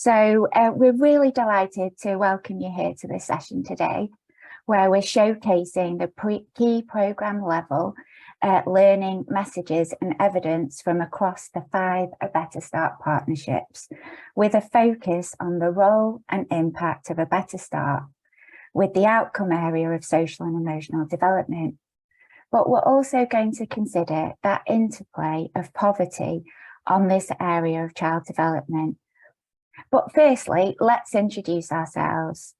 We're really delighted to welcome you here to this session today, where we're showcasing the key programme level learning messages and evidence from across the 5 A Better Start partnerships, with a focus on the role and impact of A Better Start, with the outcome area of social and emotional development. But we're also going to consider that interplay of poverty on this area of child development. But firstly, let's introduce ourselves.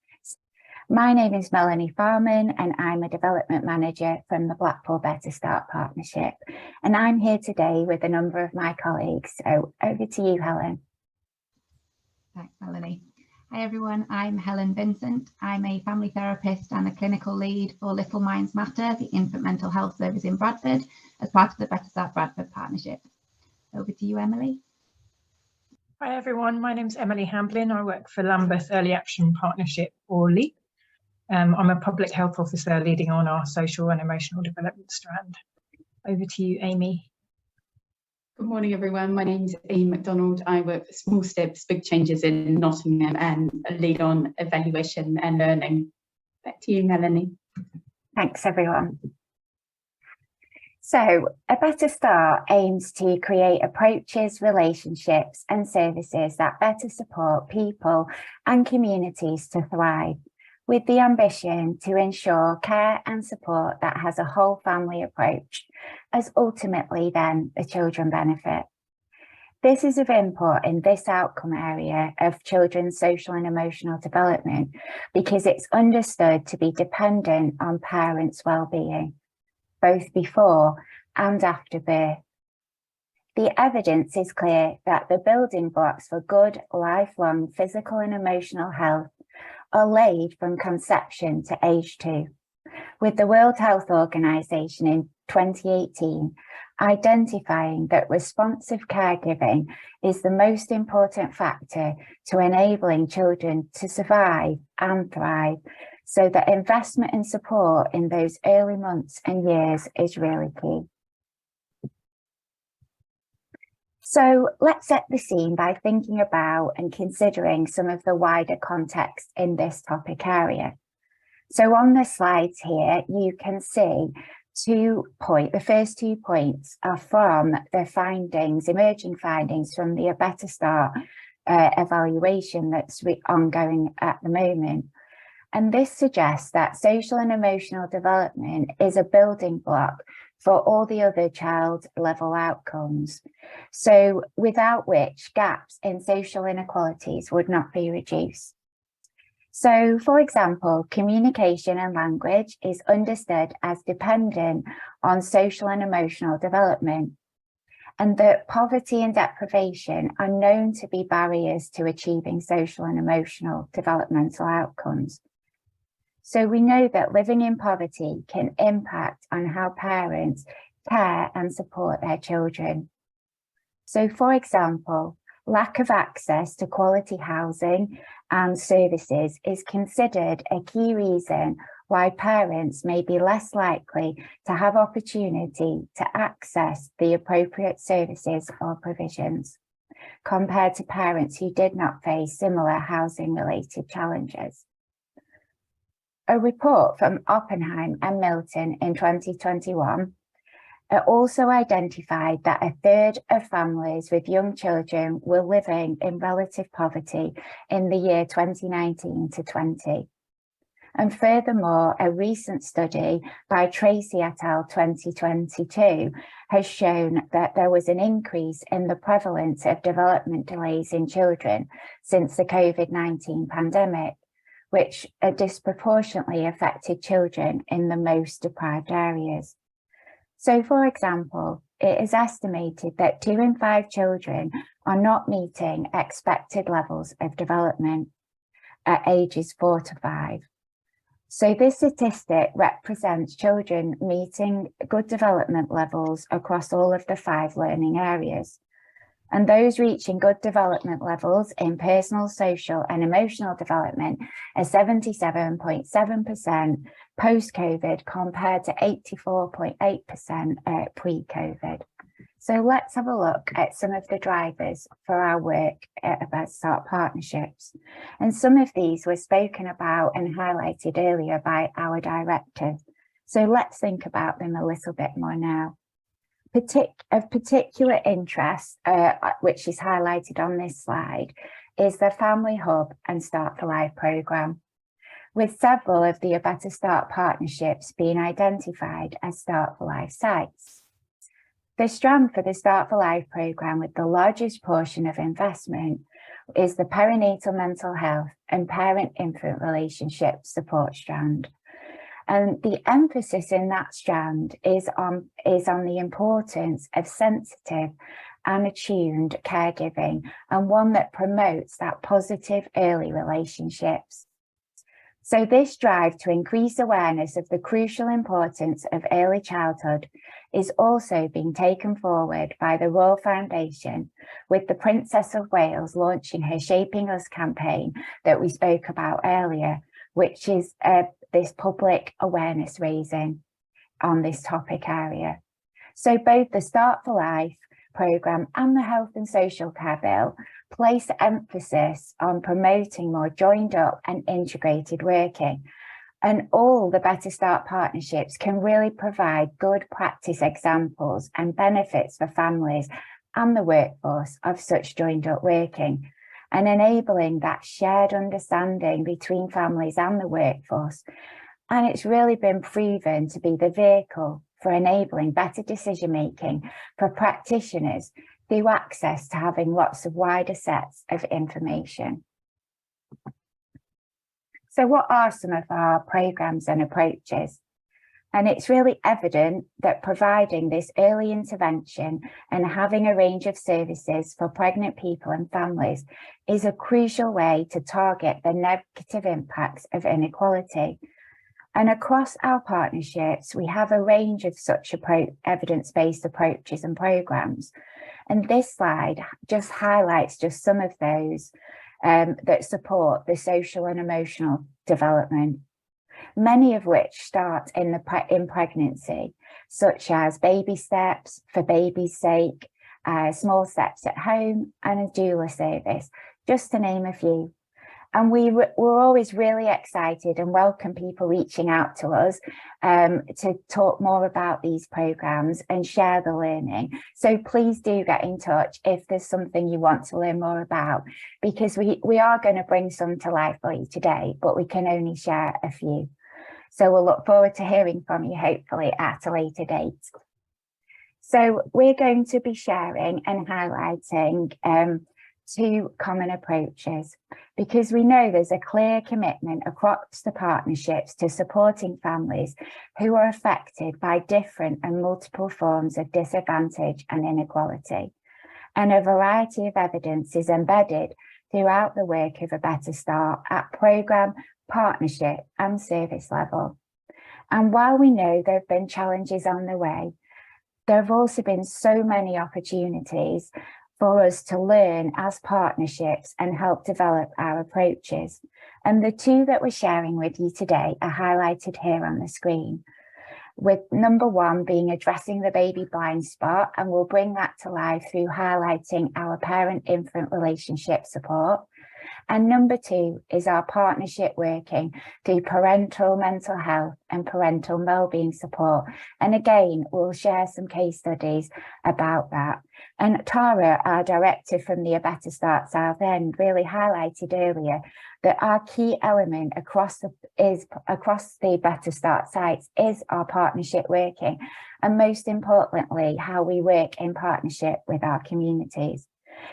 My name is Melanie Farman and I'm a development manager from the Blackpool Better Start Partnership. And I'm here today with a number of my colleagues. So over to you, Helen. Thanks, Melanie. Hi everyone, I'm Helen Vincent. I'm a family therapist and a clinical lead for Little Minds Matter, the infant mental health service in Bradford, as part of the Better Start Bradford partnership. Over to you, Emily. Hi everyone, my name's Emily Hamblin. I work for Lambeth Early Action Partnership, or LEAP. I'm a public health officer leading on our social and emotional development strand. Over to you, Amy. Good morning, everyone. My name's Amy MacDonald. I work for Small Steps, Big Changes in Nottingham and lead on evaluation and learning. Back to you, Melanie. Thanks, everyone. So, A Better Start aims to create approaches, relationships and services that better support people and communities to thrive, with the ambition to ensure care and support that has a whole family approach, as ultimately then the children benefit. This is of import in this outcome area of children's social and emotional development because it's understood to be dependent on parents' well-being, both before and after birth. The evidence is clear that the building blocks for good lifelong physical and emotional health are laid from conception to age 2, with the World Health Organization in 2018 identifying that responsive caregiving is the most important factor to enabling children to survive and thrive, so that investment and support in those early months and years is really key. So let's set the scene by thinking about and considering some of the wider context in this topic area. So on the slides here, you can see the first 2 points are from the findings, emerging findings from the A Better Start evaluation that's ongoing at the moment. And this suggests that social and emotional development is a building block for all the other child level outcomes, so without which gaps in social inequalities would not be reduced. So, for example, communication and language is understood as dependent on social and emotional development, and that poverty and deprivation are known to be barriers to achieving social and emotional developmental outcomes. So we know that living in poverty can impact on how parents care and support their children. So, for example, lack of access to quality housing and services is considered a key reason why parents may be less likely to have opportunity to access the appropriate services or provisions, compared to parents who did not face similar housing-related challenges. A report from Oppenheim and Milton in 2021 also identified that 1/3 of families with young children were living in relative poverty in the year 2019 to 20. And furthermore, a recent study by Tracy et al. 2022 has shown that there was an increase in the prevalence of development delays in children since the COVID-19 pandemic, which disproportionately affected children in the most deprived areas. So, for example, it is estimated that 2 in 5 children are not meeting expected levels of development at ages 4 to 5. So this statistic represents children meeting good development levels across all of the 5 learning areas. And those reaching good development levels in personal, social and emotional development are 77.7% post-COVID compared to 84.8% pre-COVID. So let's have a look at some of the drivers for our work at Better Start Partnerships. And some of these were spoken about and highlighted earlier by our director. So let's think about them a little bit more now. Of particular interest, which is highlighted on this slide, is the Family Hub and Start for Life programme, with several of the Better Start partnerships being identified as Start for Life sites. The strand for the Start for Life programme with the largest portion of investment is the Perinatal Mental Health and Parent-Infant Relationship Support strand. And the emphasis in that strand is on the importance of sensitive and attuned caregiving, and one that promotes that positive early relationships. So this drive to increase awareness of the crucial importance of early childhood is also being taken forward by the Royal Foundation, with the Princess of Wales launching her Shaping Us campaign that we spoke about earlier, which is this public awareness raising on this topic area. So both the Start for Life programme and the Health and Social Care Bill place emphasis on promoting more joined up and integrated working. And all the Better Start partnerships can really provide good practice examples and benefits for families and the workforce of such joined up working, and enabling that shared understanding between families and the workforce. And it's really been proven to be the vehicle for enabling better decision making for practitioners through access to having lots of wider sets of information. So what are some of our programmes and approaches? And it's really evident that providing this early intervention and having a range of services for pregnant people and families is a crucial way to target the negative impacts of inequality. And across our partnerships, we have a range of such evidence-based approaches and programmes. And this slide just highlights just some of those that support the social and emotional development, many of which start in pregnancy, such as baby steps for baby's sake, small steps at home, and a doula service, just to name a few. And we're always really excited and welcome people reaching out to us to talk more about these programmes and share the learning. So please do get in touch if there's something you want to learn more about, because we are going to bring some to life for you today, but we can only share a few. So we'll look forward to hearing from you, hopefully at a later date. So we're going to be sharing and highlighting two common approaches, because we know there's a clear commitment across the partnerships to supporting families who are affected by different and multiple forms of disadvantage and inequality. And a variety of evidence is embedded throughout the work of a Better Start at programme, partnership and service level. And while we know there have been challenges on the way, there have also been so many opportunities for us to learn as partnerships and help develop our approaches. And the two that we're sharing with you today are highlighted here on the screen, with number one being addressing the baby blind spot, and we'll bring that to life through highlighting our parent-infant relationship support. And number two is our partnership working through parental mental health and parental wellbeing support. And again, we'll share some case studies about that. And Tara, our director from the Better Start Southend, really highlighted earlier that our key element across the Better Start sites is our partnership working, and most importantly, how we work in partnership with our communities.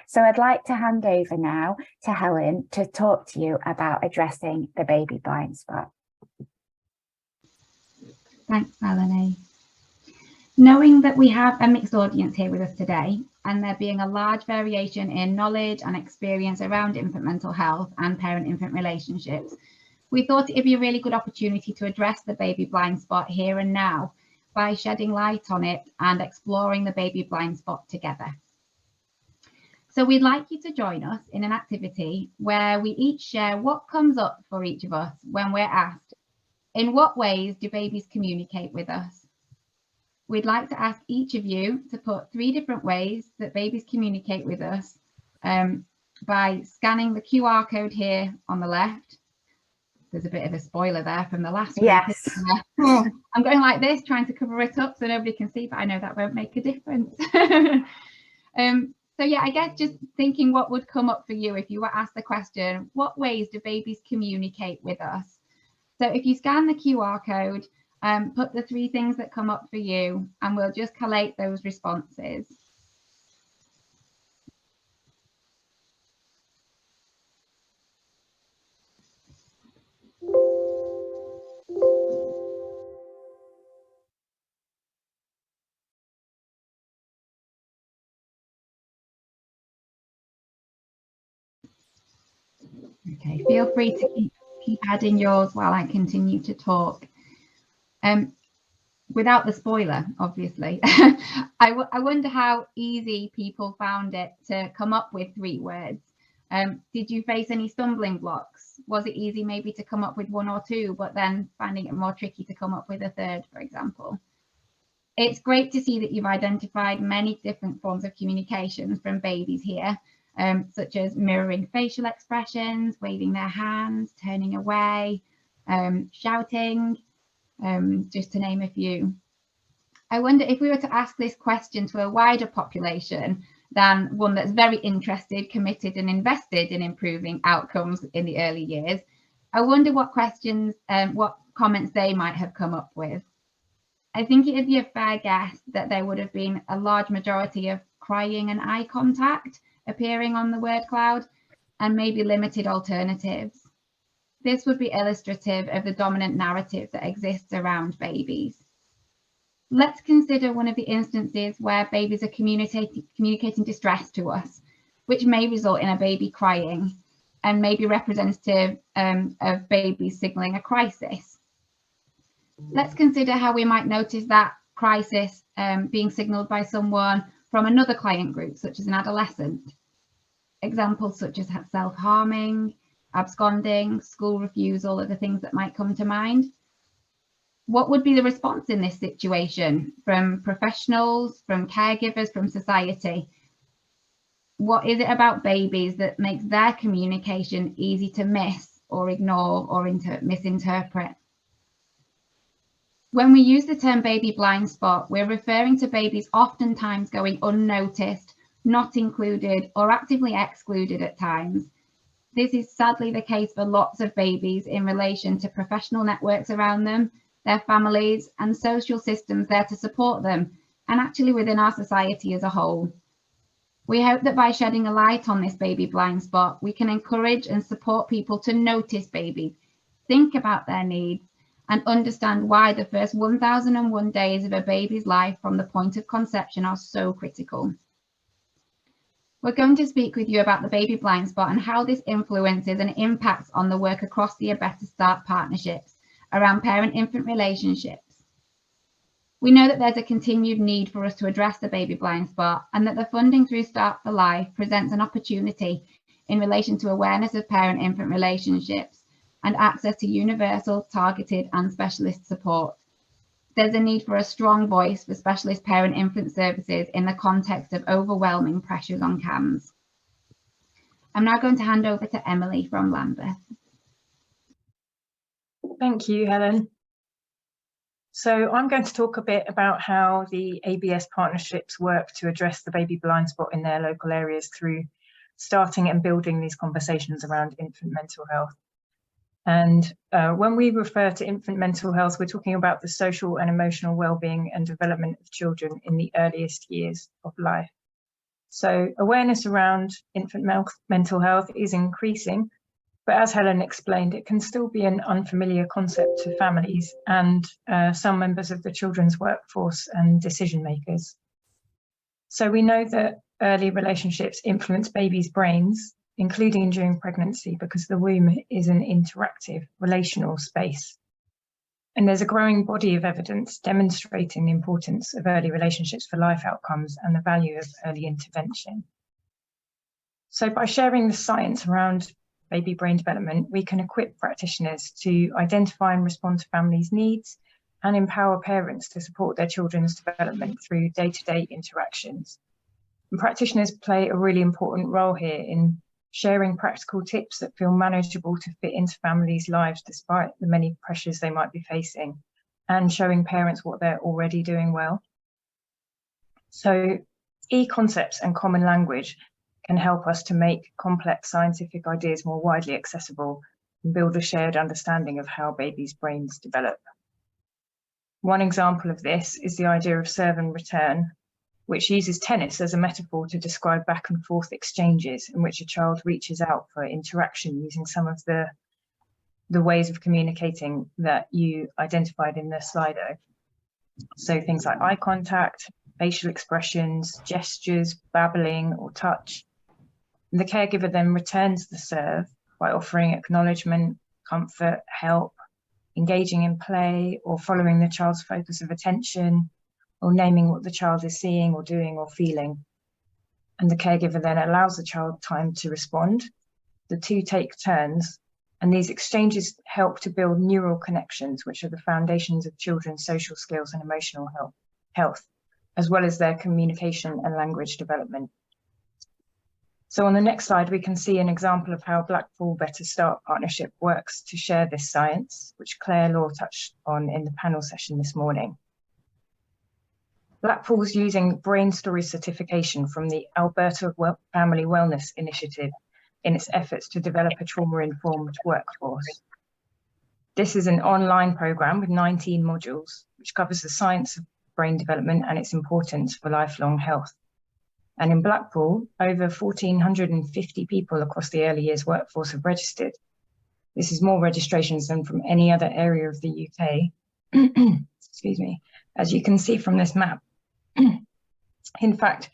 So I'd like to hand over now to Helen to talk to you about addressing the baby blind spot. Thanks, Melanie. Knowing that we have a mixed audience here with us today, and there being a large variation in knowledge and experience around infant mental health and parent-infant relationships, we thought it'd be a really good opportunity to address the baby blind spot here and now by shedding light on it and exploring the baby blind spot together. So we'd like you to join us in an activity where we each share what comes up for each of us when we're asked, in what ways do babies communicate with us? we'd like to ask each of you to put 3 different ways that babies communicate with us by scanning the QR code here on the left. There's a bit of a spoiler there from the last week. Yes. I'm going like this, trying to cover it up so nobody can see, but I know that won't make a difference. So yeah, I guess just thinking what would come up for you if you were asked the question, what ways do babies communicate with us? So if you scan the QR code, put the 3 things that come up for you, and we'll just collate those responses. Okay, feel free to keep adding yours while I continue to talk. Without the spoiler, obviously. I wonder how easy people found it to come up with 3 words. Did you face any stumbling blocks? Was it easy maybe to come up with 1 or 2, but then finding it more tricky to come up with a 3rd, for example? It's great to see that you've identified many different forms of communication from babies here, such as mirroring facial expressions, waving their hands, turning away, shouting, just to name a few. I wonder if we were to ask this question to a wider population than one that's very interested, committed and invested in improving outcomes in the early years, I wonder what questions, what comments they might have come up with. I think it would be a fair guess that there would have been a large majority of crying and eye contact appearing on the word cloud, and maybe limited alternatives. This would be illustrative of the dominant narrative that exists around babies. Let's consider one of the instances where babies are communicating distress to us, which may result in a baby crying and may be representative of babies signaling a crisis. Let's consider how we might notice that crisis being signaled by someone from another client group, such as an adolescent. Examples such as self-harming, absconding, school refusal are the things that might come to mind. What would be the response in this situation from professionals, from caregivers, from society? What is it about babies that makes their communication easy to miss or ignore or misinterpret? When we use the term baby blind spot, we're referring to babies oftentimes going unnoticed, not included, or actively excluded at times. This is sadly the case for lots of babies in relation to professional networks around them, their families, and social systems there to support them, and actually within our society as a whole. We hope that by shedding a light on this baby blind spot, we can encourage and support people to notice babies, think about their needs, and understand why the first 1001 days of a baby's life from the point of conception are so critical. We're going to speak with you about the baby blind spot and how this influences and impacts on the work across the A Better Start partnerships around parent-infant relationships. We know that there's a continued need for us to address the baby blind spot, and that the funding through Start for Life presents an opportunity in relation to awareness of parent-infant relationships and access to universal, targeted and specialist support. There's a need for a strong voice for specialist parent-infant services in the context of overwhelming pressures on CAMHS. I'm now going to hand over to Emily from Lambeth. Thank you, Helen. So I'm going to talk a bit about how the ABS partnerships work to address the baby blind spot in their local areas through starting and building these conversations around infant mental health. And when we refer to infant mental health, we're talking about the social and emotional well-being and development of children in the earliest years of life. So awareness around infant mental health is increasing, but as Helen explained, it can still be an unfamiliar concept to families and some members of the children's workforce and decision makers. So we know that early relationships influence babies' brains, including during pregnancy, because the womb is an interactive, relational space. And there's a growing body of evidence demonstrating the importance of early relationships for life outcomes and the value of early intervention. So by sharing the science around baby brain development, we can equip practitioners to identify and respond to families' needs and empower parents to support their children's development through day-to-day interactions. And practitioners play a really important role here in sharing practical tips that feel manageable to fit into families' lives despite the many pressures they might be facing, and showing parents what they're already doing well. So e-concepts and common language can help us to make complex scientific ideas more widely accessible and build a shared understanding of how babies' brains develop. One example of this is the idea of serve and return, which uses tennis as a metaphor to describe back and forth exchanges in which a child reaches out for interaction using some of the ways of communicating that you identified in the Slido. So things like eye contact, facial expressions, gestures, babbling, or touch. And the caregiver then returns the serve by offering acknowledgement, comfort, help, engaging in play, or following the child's focus of attention, or naming what the child is seeing or doing or feeling. And the caregiver then allows the child time to respond. The two take turns, and these exchanges help to build neural connections, which are the foundations of children's social skills and emotional health, as well as their communication and language development. So on the next slide, we can see an example of how Blackpool Better Start Partnership works to share this science, which Claire Law touched on in the panel session this morning. Blackpool's using brain story certification from the Alberta Family Wellness Initiative in its efforts to develop a trauma-informed workforce. This is an online programme with 19 modules, which covers the science of brain development and its importance for lifelong health. And in Blackpool, over 1,450 people across the early years workforce have registered. This is more registrations than from any other area of the UK. Excuse me. As you can see from this map, in fact,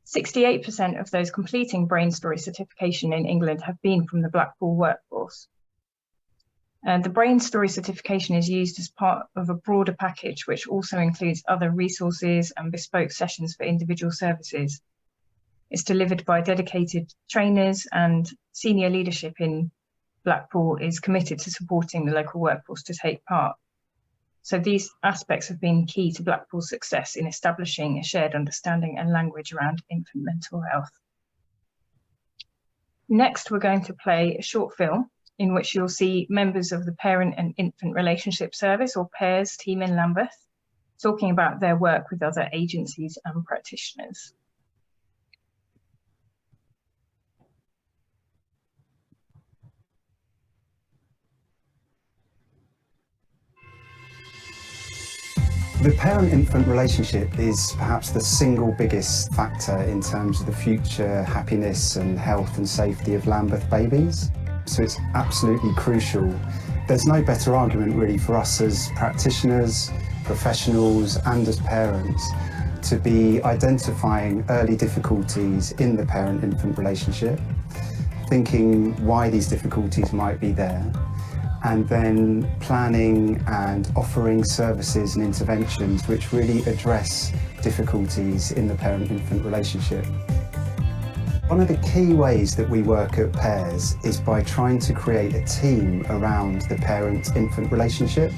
68% of those completing brain story certification in England have been from the Blackpool workforce. And the brain story certification is used as part of a broader package, which also includes other resources and bespoke sessions for individual services. It's delivered by dedicated trainers, and senior leadership in Blackpool is committed to supporting the local workforce to take part. So these aspects have been key to Blackpool's success in establishing a shared understanding and language around infant mental health. Next, we're going to play a short film in which you'll see members of the Parent and Infant Relationship Service, or PAIRS, team in Lambeth, talking about their work with other agencies and practitioners. The parent-infant relationship is perhaps the single biggest factor in terms of the future happiness and health and safety of Lambeth babies. So it's absolutely crucial. There's no better argument really for us as practitioners, professionals and as parents to be identifying early difficulties in the parent-infant relationship, thinking why these difficulties might be there, and then planning and offering services and interventions which really address difficulties in the parent-infant relationship. One of the key ways that we work at PAIRS is by trying to create a team around the parent-infant relationship.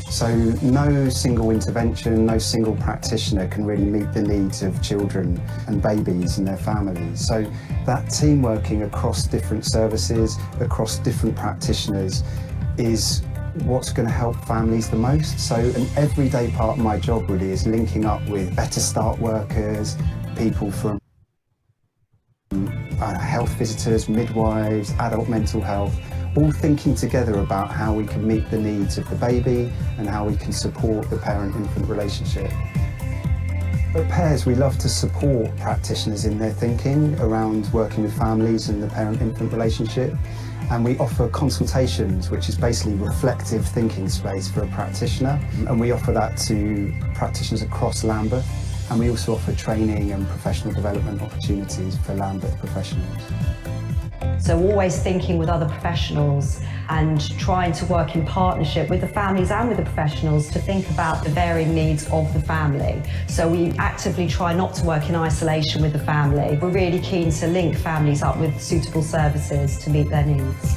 So no single intervention, no single practitioner can really meet the needs of children and babies and their families. So that team working across different services, across different practitioners, is what's going to help families the most. So an everyday part of my job really is linking up with Better Start workers, people from health visitors, midwives, adult mental health, all thinking together about how we can meet the needs of the baby and how we can support the parent-infant relationship. At PAIRS, we love to support practitioners in their thinking around working with families and the parent-infant relationship. And we offer consultations, which is basically reflective thinking space for a practitioner. And we offer that to practitioners across Lambeth. And we also offer training and professional development opportunities for Lambeth professionals. So always thinking with other professionals and trying to work in partnership with the families and with the professionals to think about the varying needs of the family. So we actively try not to work in isolation with the family. We're really keen to link families up with suitable services to meet their needs.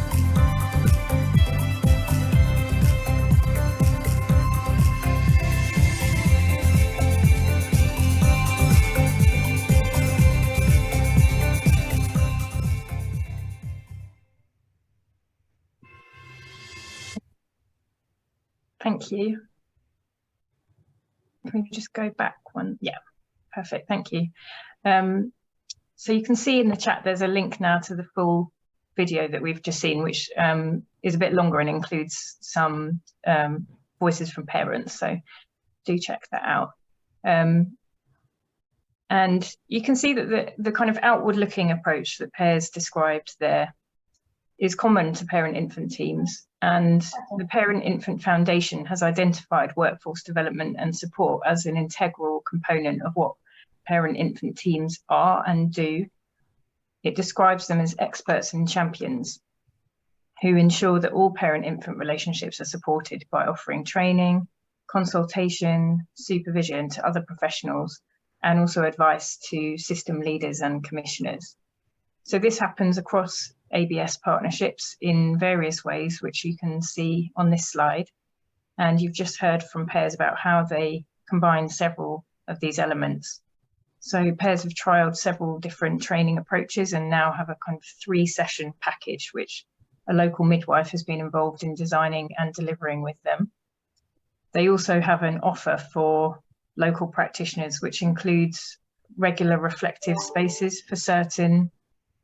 Thank you. Can we just go back one? Yeah, perfect. Thank you. So you can see in the chat, there's a link now to the full video that we've just seen, which is a bit longer and includes some voices from parents. So do check that out. And you can see that the kind of outward looking approach that Pears described there is common to parent-infant teams, and the Parent-Infant Foundation has identified workforce development and support as an integral component of what parent-infant teams are and do. It describes them as experts and champions who ensure that all parent-infant relationships are supported by offering training, consultation, supervision to other professionals, and also advice to system leaders and commissioners. So this happens across ABS partnerships in various ways, which you can see on this slide. And you've just heard from Pears about how they combine several of these elements. So Pears have trialed several different training approaches and now have a kind of 3-session package, which a local midwife has been involved in designing and delivering with them. They also have an offer for local practitioners, which includes regular reflective spaces for certain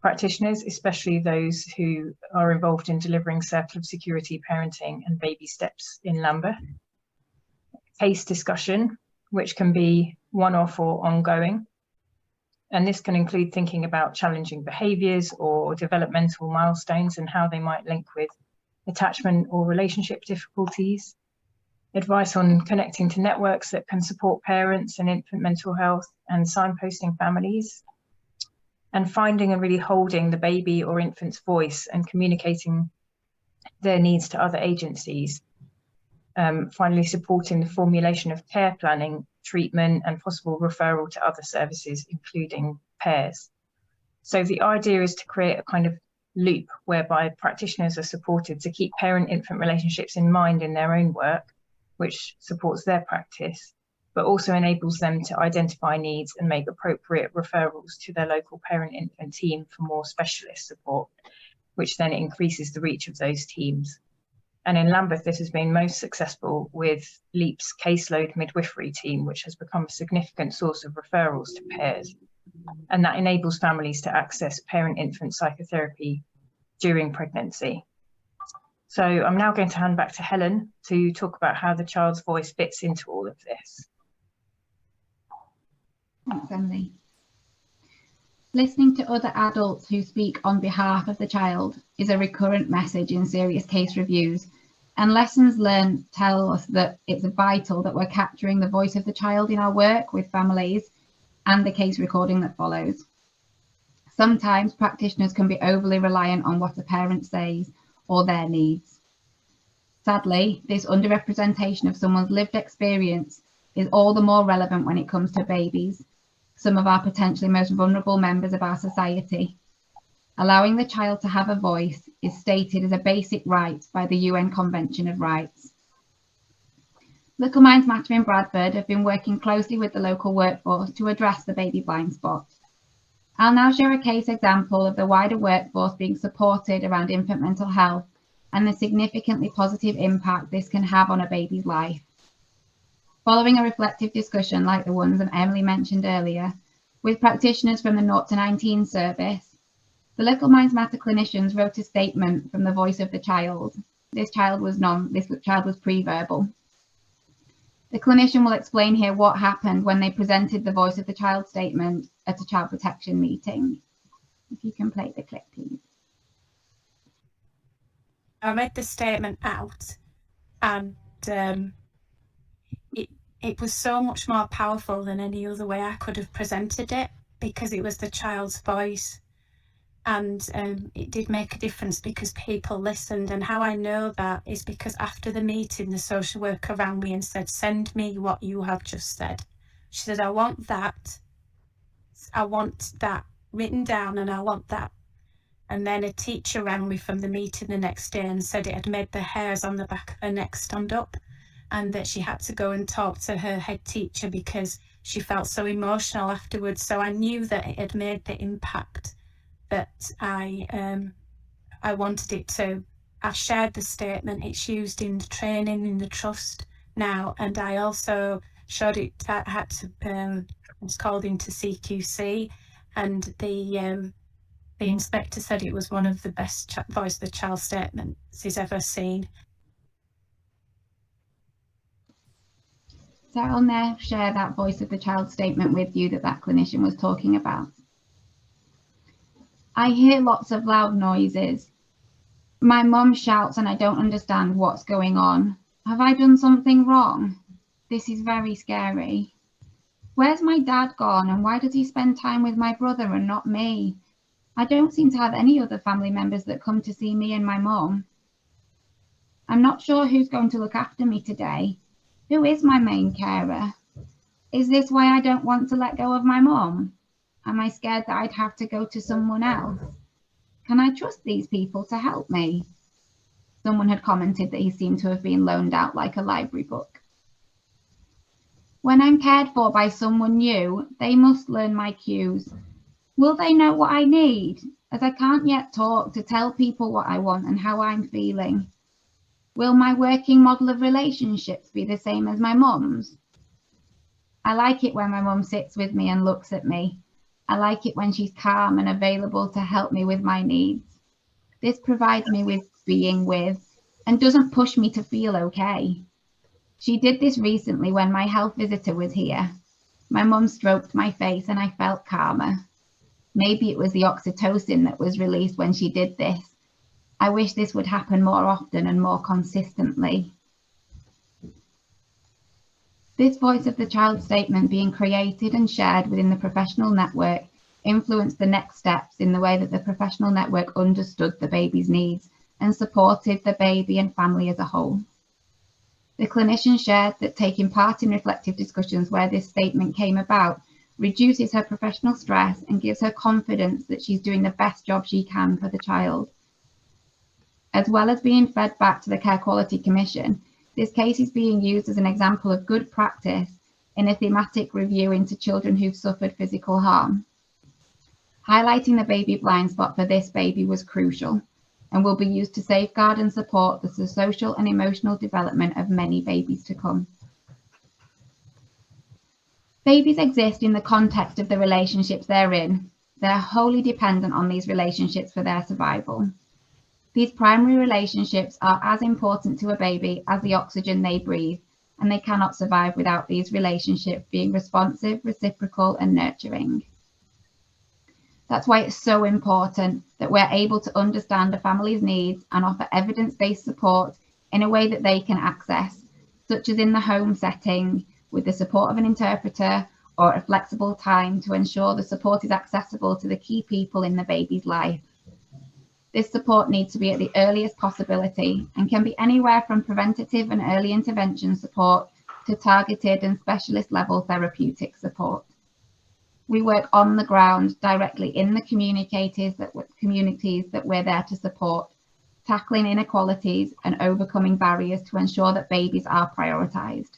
practitioners, especially those who are involved in delivering circle of security parenting and baby steps in Lambeth. Case discussion, which can be one-off or ongoing. And this can include thinking about challenging behaviours or developmental milestones and how they might link with attachment or relationship difficulties. Advice on connecting to networks that can support parents and infant mental health and signposting families. And finding and really holding the baby or infant's voice and communicating their needs to other agencies. Finally, supporting the formulation of care planning, treatment, and possible referral to other services, including Pears. So the idea is to create a kind of loop whereby practitioners are supported to keep parent-infant relationships in mind in their own work, which supports their practice, but also enables them to identify needs and make appropriate referrals to their local parent-infant team for more specialist support, which then increases the reach of those teams. And in Lambeth, this has been most successful with LEAP's caseload midwifery team, which has become a significant source of referrals to Pears. And that enables families to access parent-infant psychotherapy during pregnancy. So I'm now going to hand back to Helen to talk about how the child's voice fits into all of this. Thanks, Emily. Listening to other adults who speak on behalf of the child is a recurrent message in serious case reviews, and lessons learned tell us that it's vital that we're capturing the voice of the child in our work with families and the case recording that follows. Sometimes practitioners can be overly reliant on what a parent says or their needs. Sadly, this underrepresentation of someone's lived experience is all the more relevant when it comes to babies, some of our potentially most vulnerable members of our society. Allowing the child to have a voice is stated as a basic right by the UN Convention of Rights. Little Minds Matter in Bradford have been working closely with the local workforce to address the baby blind spot. I'll now share a case example of the wider workforce being supported around infant mental health and the significantly positive impact this can have on a baby's life. Following a reflective discussion like the ones that Emily mentioned earlier, with practitioners from the 0 to 19 service, the Little Minds Matter clinicians wrote a statement from the voice of the child. This child was pre-verbal. The clinician will explain here what happened when they presented the voice of the child statement at a child protection meeting. If you can play the clip, please. I read the statement out, and it was so much more powerful than any other way I could have presented it, because it was the child's voice, and it did make a difference because people listened. And how I know that is because after the meeting, the social worker rang me and said, "Send me what you have just said." She said, I want that written down, and I want that. And then a teacher rang me from the meeting the next day and said it had made the hairs on the back of her neck stand up, and that she had to go and talk to her head teacher because she felt so emotional afterwards. So I knew that it had made the impact that I wanted it to. I shared the statement. It's used in the training in the trust now, and I also showed it. I had to. It's called into CQC, and the inspector said it was one of the best voice of the child statements he's ever seen. So I'll now share that voice of the child statement with you that clinician was talking about. I hear lots of loud noises. My mum shouts and I don't understand what's going on. Have I done something wrong? This is very scary. Where's my dad gone and why does he spend time with my brother and not me? I don't seem to have any other family members that come to see me and my mum. I'm not sure who's going to look after me today. Who is my main carer? Is this why I don't want to let go of my mum? Am I scared that I'd have to go to someone else? Can I trust these people to help me? Someone had commented that he seemed to have been loaned out like a library book. When I'm cared for by someone new, they must learn my cues. Will they know what I need, as I can't yet talk to tell people what I want and how I'm feeling? Will my working model of relationships be the same as my mum's? I like it when my mum sits with me and looks at me. I like it when she's calm and available to help me with my needs. This provides me with being with and doesn't push me to feel okay. She did this recently when my health visitor was here. My mum stroked my face and I felt calmer. Maybe it was the oxytocin that was released when she did this. I wish this would happen more often and more consistently. This voice of the child statement being created and shared within the professional network influenced the next steps in the way that the professional network understood the baby's needs and supported the baby and family as a whole. The clinician shared that taking part in reflective discussions where this statement came about reduces her professional stress and gives her confidence that she's doing the best job she can for the child. As well as being fed back to the Care Quality Commission, this case is being used as an example of good practice in a thematic review into children who've suffered physical harm. Highlighting the baby blind spot for this baby was crucial and will be used to safeguard and support the social and emotional development of many babies to come. Babies exist in the context of the relationships they're in. They're wholly dependent on these relationships for their survival. These primary relationships are as important to a baby as the oxygen they breathe, and they cannot survive without these relationships being responsive, reciprocal, and nurturing. That's why it's so important that we're able to understand a family's needs and offer evidence-based support in a way that they can access, such as in the home setting, with the support of an interpreter or a flexible time to ensure the support is accessible to the key people in the baby's life. This support needs to be at the earliest possibility and can be anywhere from preventative and early intervention support to targeted and specialist level therapeutic support. We work on the ground directly in the communities that we're there to support, tackling inequalities and overcoming barriers to ensure that babies are prioritised.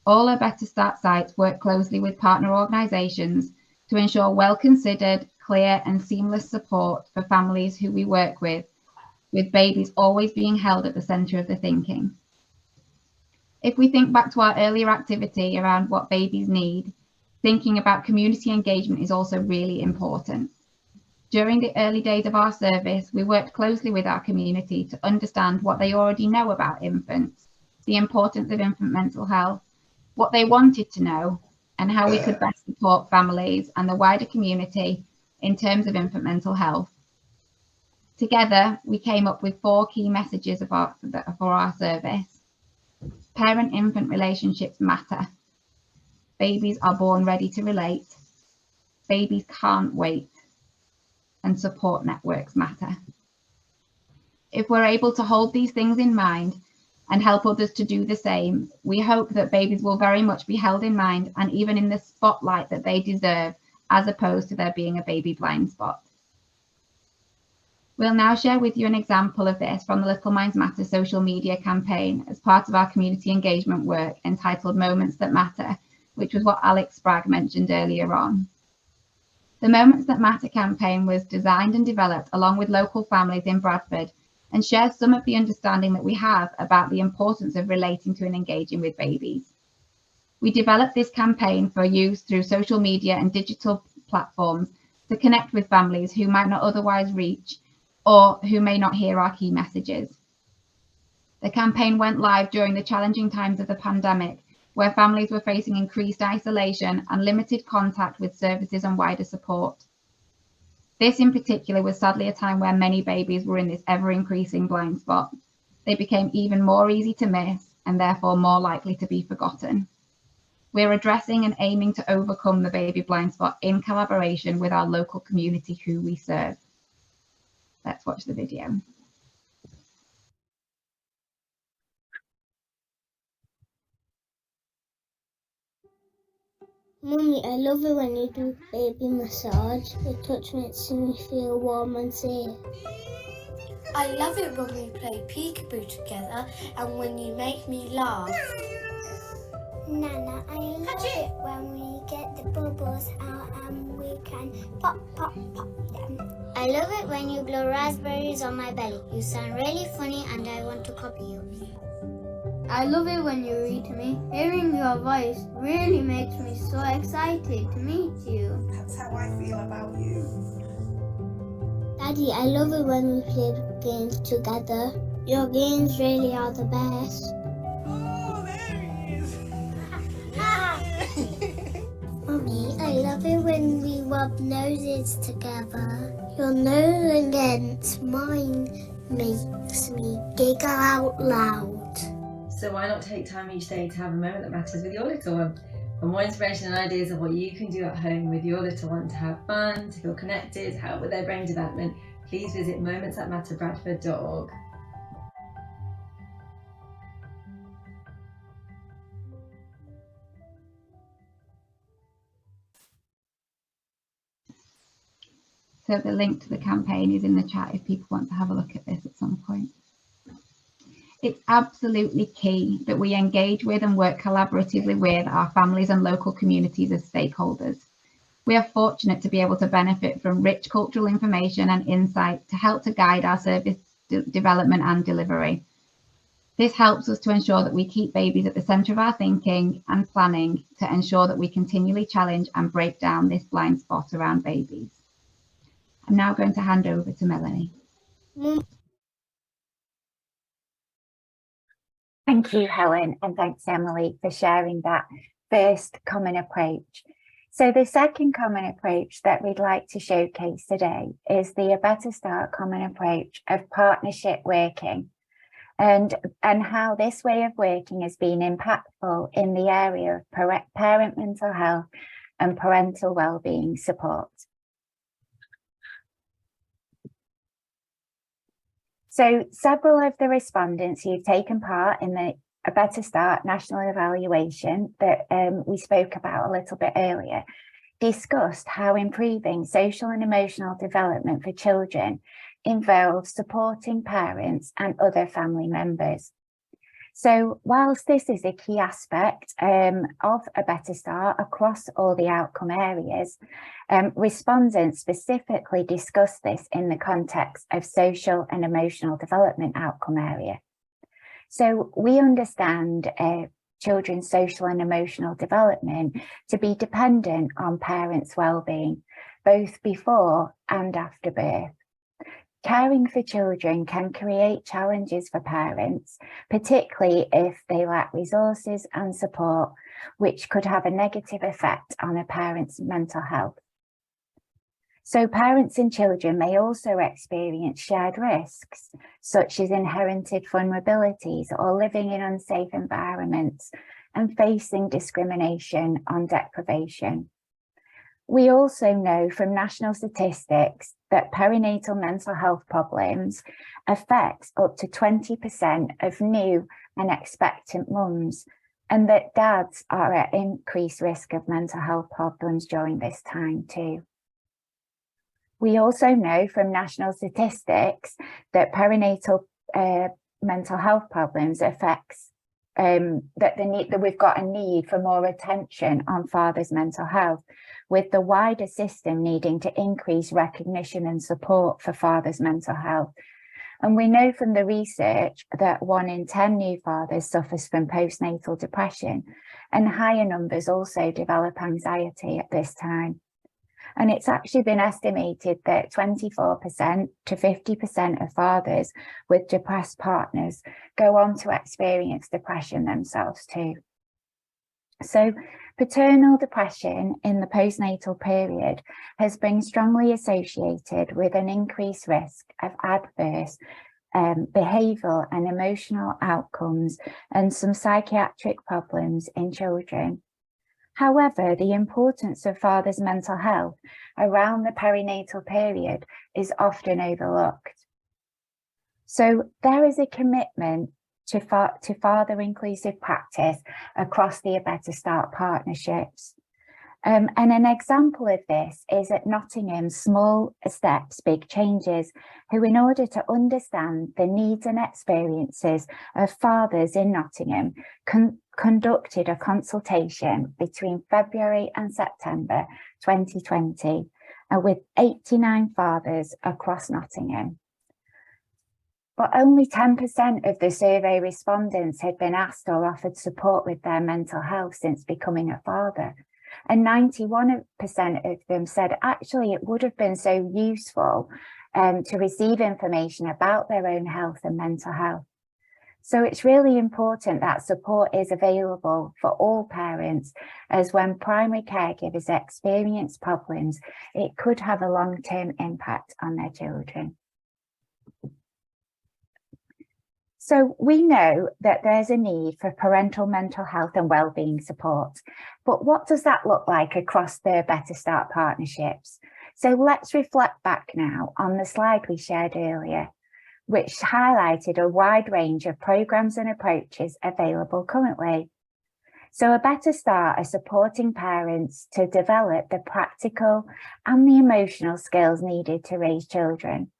All our Better Start sites work closely with partner organisations to ensure well-considered, clear and seamless support for families who we work with babies always being held at the centre of the thinking. If we think back to our earlier activity around what babies need, thinking about community engagement is also really important. During the early days of our service, we worked closely with our community to understand what they already know about infants, the importance of infant mental health, what they wanted to know, and how we could best support families and the wider community in terms of infant mental health. Together, we came up with 4 key messages for our service. Parent-infant relationships matter. Babies are born ready to relate. Babies can't wait. And support networks matter. If we're able to hold these things in mind and help others to do the same, we hope that babies will very much be held in mind and even in the spotlight that they deserve, as opposed to there being a baby blind spot. We'll now share with you an example of this from the Little Minds Matter social media campaign as part of our community engagement work entitled Moments That Matter, which was what Alex Spragg mentioned earlier on. The Moments That Matter campaign was designed and developed along with local families in Bradford and shares some of the understanding that we have about the importance of relating to and engaging with babies. We developed this campaign for use through social media and digital platforms to connect with families who might not otherwise reach or who may not hear our key messages. The campaign went live during the challenging times of the pandemic, where families were facing increased isolation and limited contact with services and wider support. This in particular was sadly a time where many babies were in this ever-increasing blind spot. They became even more easy to miss and therefore more likely to be forgotten. We're addressing and aiming to overcome the baby blind spot in collaboration with our local community who we serve. Let's watch the video. Mummy, I love it when you do baby massage. The touch makes me feel warm and safe. I love it when we play peekaboo together and when you make me laugh. Nana, I love it when we get the bubbles out and we can pop, pop, pop them. I love it when you blow raspberries on my belly. You sound really funny and I want to copy you. I love it when you read to me. Hearing your voice really makes me so excited to meet you. That's how I feel about you. Daddy, I love it when we play games together. Your games really are the best. Oh, there he is. Mummy, I love it when we rub noses together. Your nose against mine makes me giggle out loud. So why not take time each day to have a moment that matters with your little one? For more inspiration and ideas of what you can do at home with your little one to have fun, to feel connected, help with their brain development, please visit momentsthatmatterbradford.org. So the link to the campaign is in the chat if people want to have a look at this at some point. It's absolutely key that we engage with and work collaboratively with our families and local communities as stakeholders. We are fortunate to be able to benefit from rich cultural information and insight to help to guide our service development and delivery. This helps us to ensure that we keep babies at the centre of our thinking and planning to ensure that we continually challenge and break down this blind spot around babies. I'm now going to hand over to Melanie. Thank you, Helen, and thanks, Emily, for sharing that first common approach. So the second common approach that we'd like to showcase today is the A Better Start common approach of partnership working, and how this way of working has been impactful in the area of parent mental health and parental wellbeing support. So several of the respondents who've taken part in the A Better Start national evaluation that we spoke about a little bit earlier discussed how improving social and emotional development for children involves supporting parents and other family members. So whilst this is a key aspect of A Better Start across all the outcome areas, respondents specifically discussed this in the context of social and emotional development outcome area. So we understand children's social and emotional development to be dependent on parents' well-being, both before and after birth. Caring for children can create challenges for parents, particularly if they lack resources and support, which could have a negative effect on a parent's mental health. So parents and children may also experience shared risks, such as inherited vulnerabilities or living in unsafe environments and facing discrimination on deprivation. We also know from national statistics that perinatal mental health problems affect up to 20% of new and expectant mums, and that dads are at increased risk of mental health problems during this time too. We also know from national statistics that perinatal mental health problems affects that we've got a need for more attention on fathers' mental health, with the wider system needing to increase recognition and support for fathers' mental health, And we know from the research that 1 in 10 new fathers suffers from postnatal depression, and higher numbers also develop anxiety at this time. And it's actually been estimated that 24% to 50% of fathers with depressed partners go on to experience depression themselves too. So paternal depression in the postnatal period has been strongly associated with an increased risk of adverse behavioural and emotional outcomes and some psychiatric problems in children. However, the importance of fathers' mental health around the perinatal period is often overlooked. So there is a commitment to father inclusive practice across the A Better Start partnerships. And an example of this is at Nottingham's Small Steps, Big Changes, who, in order to understand the needs and experiences of fathers in Nottingham, conducted a consultation between February and September 2020 with 89 fathers across Nottingham. But only 10% of the survey respondents had been asked or offered support with their mental health since becoming a father. And 91% of them said actually it would have been so useful to receive information about their own health and mental health. So it's really important that support is available for all parents, as when primary caregivers experience problems, it could have a long-term impact on their children. So we know that there's a need for parental mental health and wellbeing support, but what does that look like across the Better Start partnerships? So let's reflect back now on the slide we shared earlier, which highlighted a wide range of programs and approaches available currently. So A Better Start are supporting parents to develop the practical and the emotional skills needed to raise children.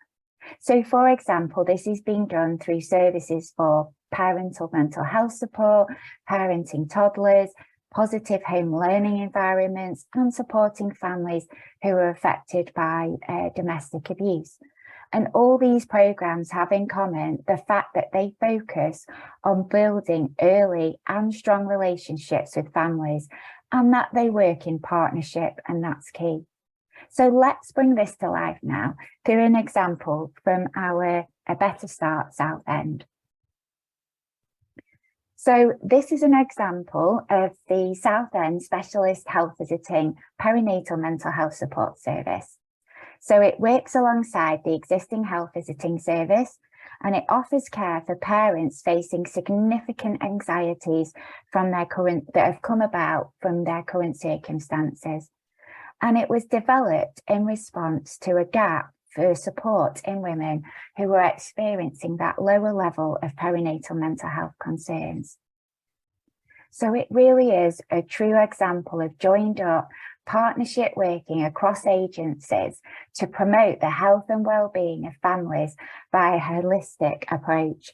So, for example, this is being done through services for parental mental health support, parenting toddlers, positive home learning environments, and supporting families who are affected by domestic abuse. And all these programs have in common the fact that they focus on building early and strong relationships with families, and that they work in partnership, and that's key. So let's bring this to life now through an example from our A Better Start Southend. So this is an example of the Southend Specialist Health Visiting Perinatal Mental Health Support Service. So it works alongside the existing health visiting service, and it offers care for parents facing significant anxieties from that have come about from their current circumstances. And it was developed in response to a gap for support in women who were experiencing that lower level of perinatal mental health concerns. So it really is a true example of joined up partnership working across agencies to promote the health and well-being of families by a holistic approach.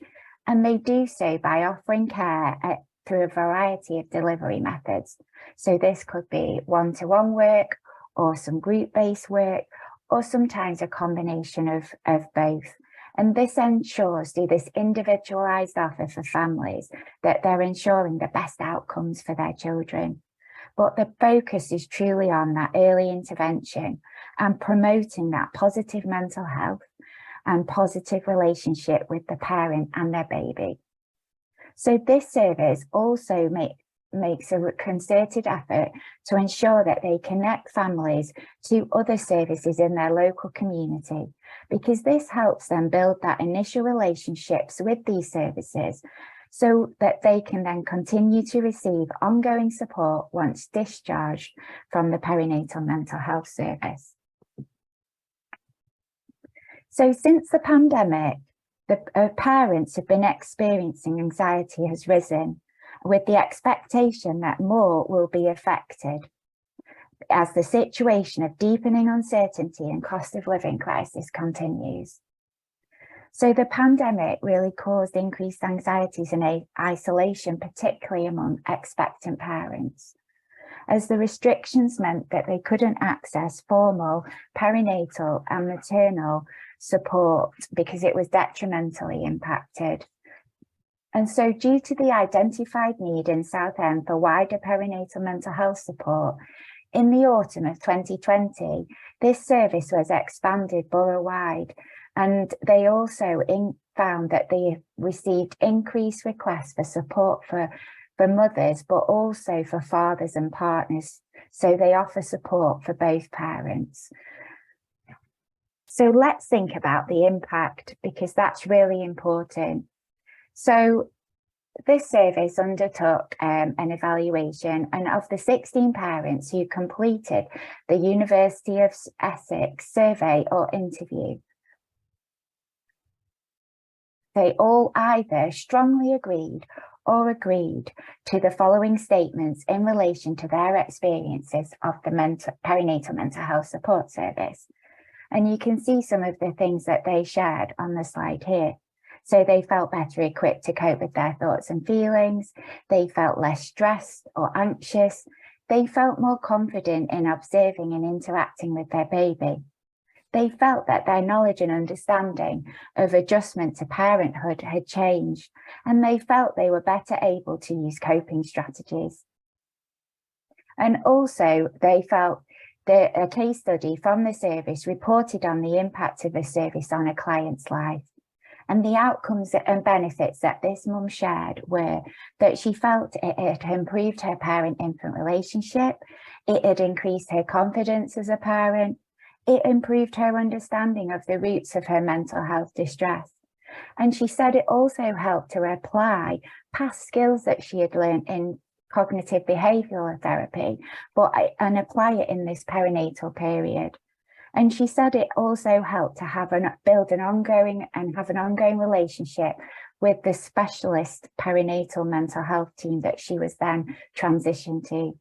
And they do so by offering care through a variety of delivery methods. So this could be one-to-one work, or some group-based work, or sometimes a combination of both. And this ensures through this individualised offer for families that they're ensuring the best outcomes for their children. But the focus is truly on that early intervention and promoting that positive mental health and positive relationship with the parent and their baby. So this service also makes a concerted effort to ensure that they connect families to other services in their local community, because this helps them build that initial relationships with these services so that they can then continue to receive ongoing support once discharged from the perinatal mental health service. So since the pandemic, the parents have been experiencing anxiety has risen, with the expectation that more will be affected as the situation of deepening uncertainty and cost of living crisis continues. So the pandemic really caused increased anxieties and isolation, particularly among expectant parents, as the restrictions meant that they couldn't access formal perinatal and maternal support because it was detrimentally impacted. And so due to the identified need in Southend for wider perinatal mental health support, in the autumn of 2020, this service was expanded borough-wide, and they also found that they received increased requests for support for mothers, but also for fathers and partners. So they offer support for both parents. So let's think about the impact, because that's really important. So this service undertook an evaluation, and of the 16 parents who completed the University of Essex survey or interview, they all either strongly agreed or agreed to the following statements in relation to their experiences of the perinatal mental health support service. And you can see some of the things that they shared on the slide here. So they felt better equipped to cope with their thoughts and feelings. They felt less stressed or anxious. They felt more confident in observing and interacting with their baby. They felt that their knowledge and understanding of adjustment to parenthood had changed, and they felt they were better able to use coping strategies. And also they felt that a case study from the service reported on the impact of the service on a client's life. And the outcomes and benefits that this mum shared were that she felt it had improved her parent-infant relationship, it had increased her confidence as a parent, it improved her understanding of the roots of her mental health distress. And she said it also helped her apply past skills that she had learned in cognitive behavioural therapy, and apply it in this perinatal period. And she said it also helped to build an ongoing relationship with the specialist perinatal mental health team that she was then transitioned to.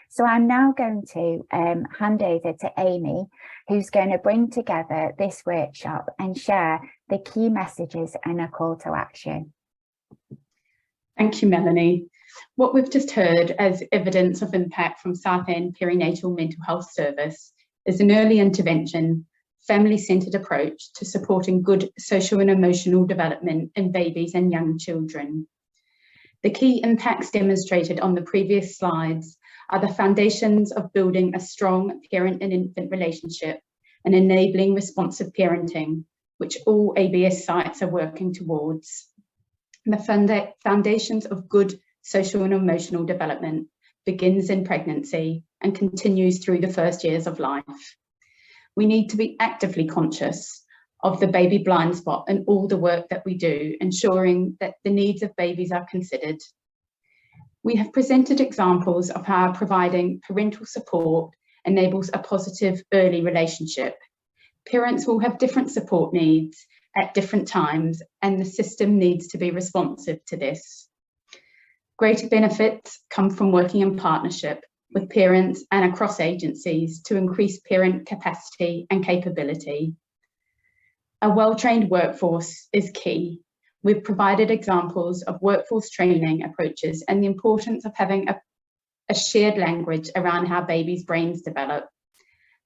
So I'm now going to hand over to Amy, who's going to bring together this workshop and share the key messages and a call to action. Thank you, Melanie. What we've just heard as evidence of impact from Southend Perinatal Mental Health Service is an early intervention, family-centred approach to supporting good social and emotional development in babies and young children. The key impacts demonstrated on the previous slides are the foundations of building a strong parent and infant relationship and enabling responsive parenting, which all ABS sites are working towards. The foundations of good social and emotional development begins in pregnancy and continues through the first years of life. We need to be actively conscious of the baby blind spot in all the work that we do, ensuring that the needs of babies are considered. We have presented examples of how providing parental support enables a positive early relationship. Parents will have different support needs at different times, and the system needs to be responsive to this. Greater benefits come from working in partnership with parents and across agencies to increase parent capacity and capability. A well-trained workforce is key. We've provided examples of workforce training approaches and the importance of having a shared language around how babies' brains develop.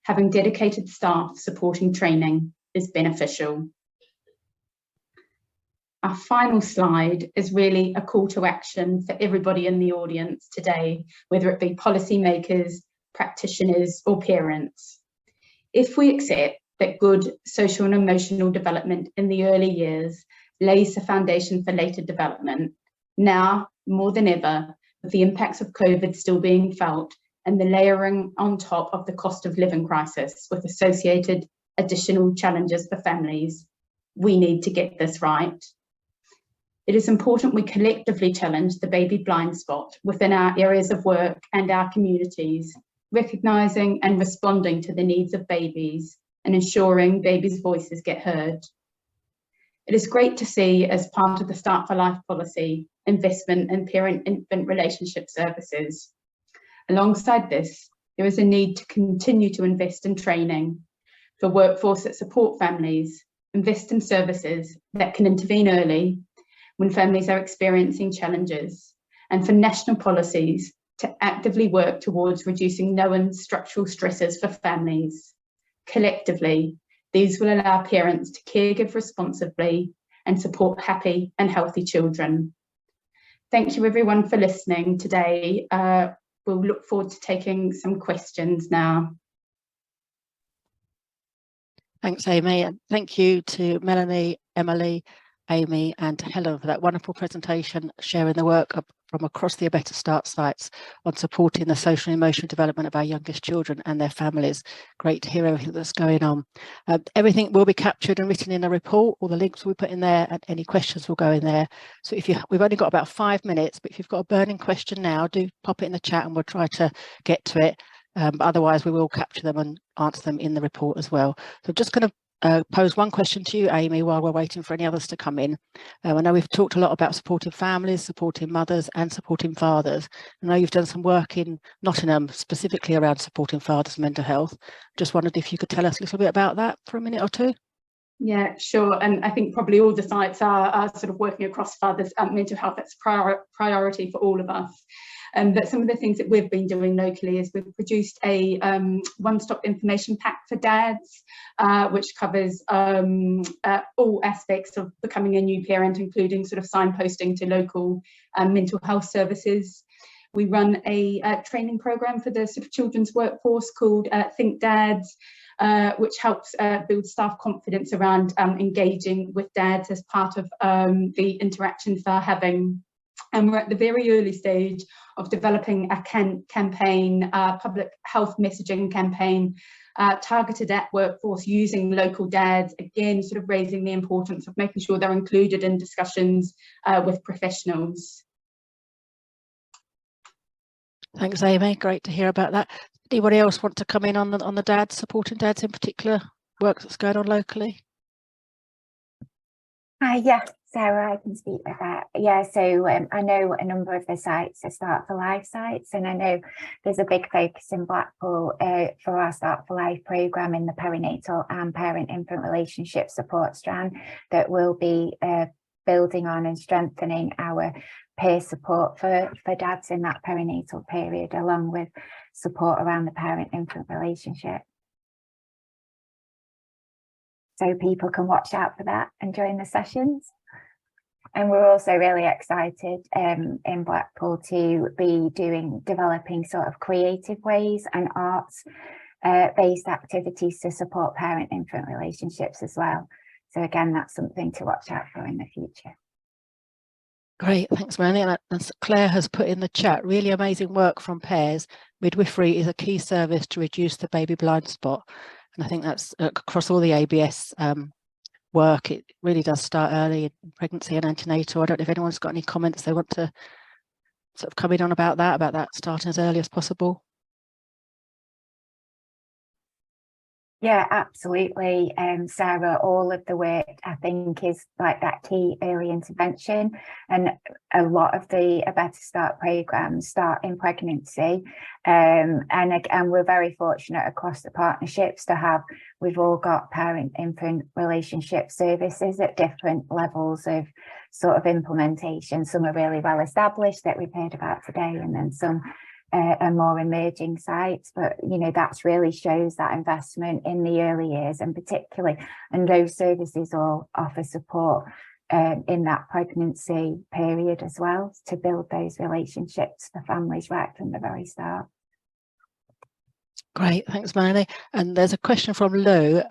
Having dedicated staff supporting training is beneficial. Our final slide is really a call to action for everybody in the audience today, whether it be policymakers, practitioners, or parents. If we accept that good social and emotional development in the early years lays the foundation for later development, now more than ever, with the impacts of COVID still being felt and the layering on top of the cost of living crisis with associated additional challenges for families, we need to get this right. It is important we collectively challenge the baby blind spot within our areas of work and our communities, recognising and responding to the needs of babies and ensuring babies' voices get heard. It is great to see, as part of the Start for Life policy, investment in parent-infant relationship services. Alongside this, there is a need to continue to invest in training for workforce that support families, invest in services that can intervene early when families are experiencing challenges, and for national policies to actively work towards reducing known structural stresses for families. Collectively, These will allow parents to caregive responsibly and support happy and healthy children. Thank you everyone for listening today. We'll look forward to taking some questions now. Thanks, Amy, and thank you to Melanie, Emily, Amy and Helen for that wonderful presentation, sharing the work from across the A Better Start sites on supporting the social and emotional development of our youngest children and their families. Great to hear everything that's going on. Everything will be captured and written in a report. All the links will be put in there and any questions will go in there. So we've only got about 5 minutes, but if you've got a burning question now, do pop it in the chat and we'll try to get to it. But otherwise we will capture them and answer them in the report as well. So I'm just going to pose one question to you, Amy, while we're waiting for any others to come in. I know we've talked a lot about supporting families, supporting mothers and supporting fathers. I know you've done some work in Nottingham specifically around supporting fathers' mental health. Just wondered if you could tell us a little bit about that for a minute or two. Yeah, sure. And I think probably all the sites are sort of working across fathers' mental health. That's priority for all of us. But some of the things that we've been doing locally is we've produced a one-stop information pack for dads, which covers all aspects of becoming a new parent, including sort of signposting to local mental health services. We run a training program for the sort of children's workforce called Think Dads, which helps build staff confidence around engaging with dads as part of the interactions they're having. And we're at the very early stage of developing a campaign, public health messaging campaign, targeted at workforce using local dads, again, sort of raising the importance of making sure they're included in discussions with professionals. Thanks, Amy. Great to hear about that. Anybody else want to come in on the dads, supporting dads in particular, work that's going on locally? Yeah, Sarah, I can speak with that. Yeah, so I know a number of the sites are Start for Life sites, and I know there's a big focus in Blackpool for our Start for Life programme in the perinatal and parent-infant relationship support strand that will be building on and strengthening our peer support for dads in that perinatal period, along with support around the parent-infant relationship. So people can watch out for that and join the sessions. And we're also really excited in Blackpool to be developing sort of creative ways and arts based activities to support parent-infant relationships as well. So again, that's something to watch out for in the future. Great, thanks, Melanie. And as Claire has put in the chat, really amazing work from Pairs. Midwifery is a key service to reduce the baby blind spot. And I think that's across all the ABS work. It really does start early in pregnancy and antenatal. I don't know if anyone's got any comments they want to sort of come in on about that starting as early as possible. Yeah, absolutely, Sarah. All of the work, I think, is like that key early intervention, and a lot of the A Better Start programmes start in pregnancy, and we're very fortunate across the partnerships to have. We've all got parent-infant relationship services at different levels of sort of implementation. Some are really well established that we've heard about today, and then some and more emerging sites, but you know, that's really shows that investment in the early years, and particularly, and those services all offer support in that pregnancy period as well, to build those relationships for families right from the very start. Great, thanks, Melanie. And there's a question from Lou.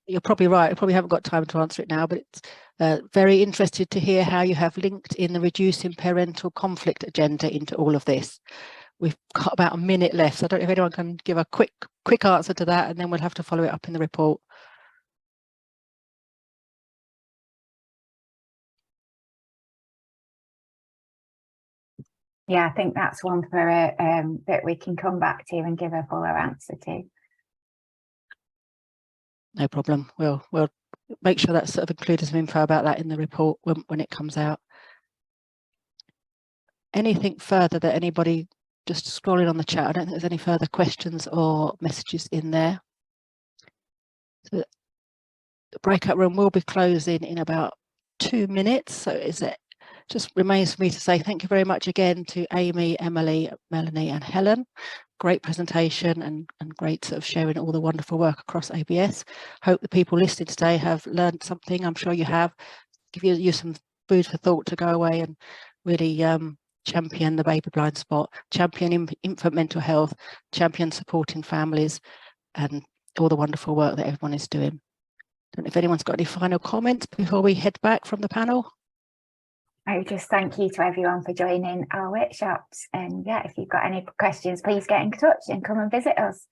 You're probably right, I probably haven't got time to answer it now, but it's very interested to hear how you have linked in the reducing parental conflict agenda into all of this. We've got about a minute left, so I don't know if anyone can give a quick answer to that, and then we'll have to follow it up in the report. Yeah, I think that's one for that we can come back to and give a fuller answer to. No problem. We'll make sure that's sort of included some info about that in the report when it comes out. Anything further that anybody, just scrolling on the chat, I don't think there's any further questions or messages in there. So the breakout room will be closing in about 2 minutes. So just remains for me to say thank you very much again to Amy, Emily, Melanie and Helen. great presentation and great sort of sharing all the wonderful work across ABS. Hope the people listening today have learned something. I'm sure you have. Give you some food for thought to go away and really champion the baby blind spot, champion infant mental health, champion supporting families, and all the wonderful work that everyone is doing. I don't know if anyone's got any final comments before we head back from the panel. I would just thank you to everyone for joining our workshops. And yeah, if you've got any questions, please get in touch and come and visit us.